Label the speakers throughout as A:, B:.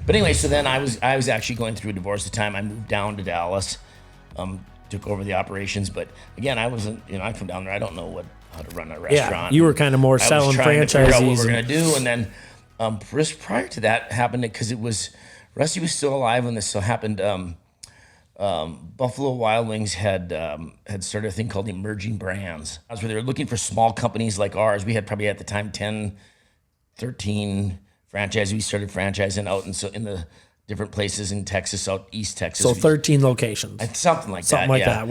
A: But anyway, so then I was actually going through a divorce at the time. I moved down to Dallas, took over the operations. But again, I wasn't, I come down there, I don't know how to run a restaurant.
B: Yeah, you were kind of more selling franchisees. I was trying to figure out what
A: we're going to do. And then just prior to that happened, because Rusty was still alive when this still happened. Buffalo Wild Wings had started a thing called emerging brands. Where they were looking for small companies like ours. We had probably at the time 10, 13 franchises. We started franchising out in the different places in Texas, out East Texas.
B: So 13 locations.
A: Something like that.
B: That.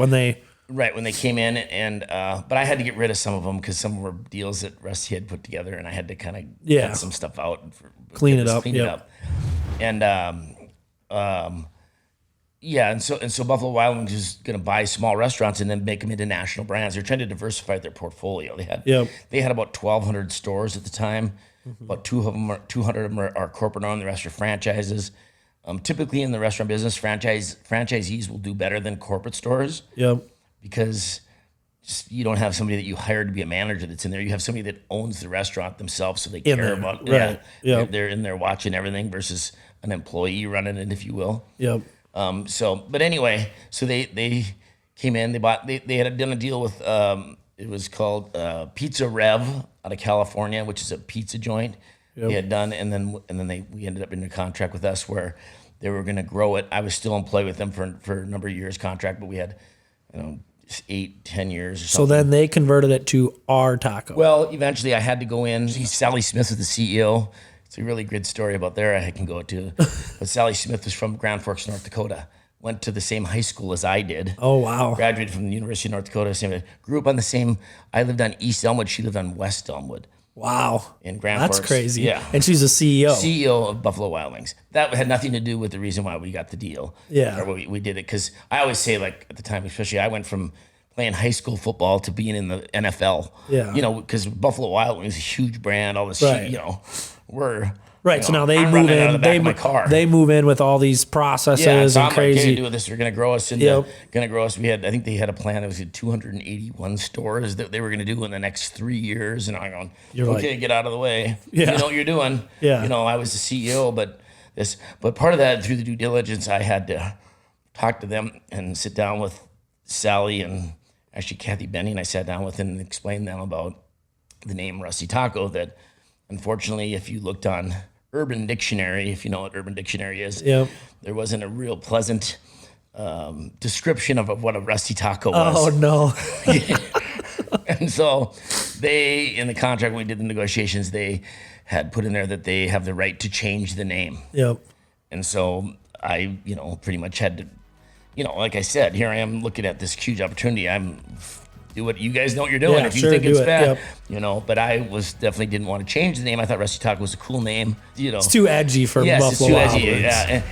B: When they
A: came in, and but I had to get rid of some of them because some were deals that Rusty had put together, and I had to kind of get some stuff out,
B: clean it up,
A: and and so Buffalo Wild Wings is going to buy small restaurants and then make them into national brands. They're trying to diversify their portfolio. They had about 1,200 stores at the time. Mm-hmm. About 200 of them are corporate owned. The rest are franchises. Typically in the restaurant business, franchisees will do better than corporate stores.
B: Yep.
A: Because you don't have somebody that you hired to be a manager that's in there. You have somebody that owns the restaurant themselves, so they care about.
B: Right.
A: Yeah. They're in there watching everything versus an employee running it, if you will.
B: Yep.
A: But anyway, so they came in. They had done a deal with it was called Pizza Rev out of California, which is a pizza joint. Yep. They had done, and then we ended up in a contract with us where they were going to grow it. I was still employed with them for a number of years contract, but we had 8-10 years or something. So
B: then they converted it to our taco.
A: Well, eventually I had to go in. Sally Smith was the CEO. It's a really good story about there I can go to. But Sally Smith was from Grand Forks, North Dakota. Went to the same high school as I did.
B: Oh, wow.
A: Graduated from the University of North Dakota. Grew up on the same, I lived on East Elmwood. She lived on West Elmwood.
B: Wow.
A: In Grand Forks.
B: That's crazy.
A: Yeah.
B: And she's a CEO.
A: CEO of Buffalo Wild Wings. That had nothing to do with the reason why we got the deal.
B: Yeah.
A: Or we did it. Because I always say, like, at the time, especially, I went from playing high school football to being in the NFL.
B: Yeah.
A: Because Buffalo Wild Wings is a huge brand. All this shit, we're...
B: Right, so now they move in. They move in with all these processes and crazy.
A: Like, hey, do this. They're going to grow us. I think they had a plan. It was 281 stores that they were going to do in the next 3 years. And I'm going, okay, get out of the way.
B: Yeah.
A: You know what you're doing.
B: Yeah.
A: I was the CEO, but part of that, through the due diligence, I had to talk to them and sit down with Sally and actually Kathy Benning. I sat down with them and explained them about the name Rusty Taco. That unfortunately, if you looked on Urban Dictionary, if you know what Urban Dictionary is, there wasn't a real pleasant description of what a Rusty Taco was.
B: Oh, no.
A: And so in the contract, when we did the negotiations, they had put in there that they have the right to change the name.
B: Yep.
A: And so I, pretty much had to, like I said, here I am looking at this huge opportunity. Do what you guys know what you're doing.
B: Yeah,
A: if you think it's bad,
B: yep.
A: But I definitely didn't want to change the name. I thought Rusty Taco was a cool name.
B: It's too edgy for Buffalo Wild Wings.
A: Yeah.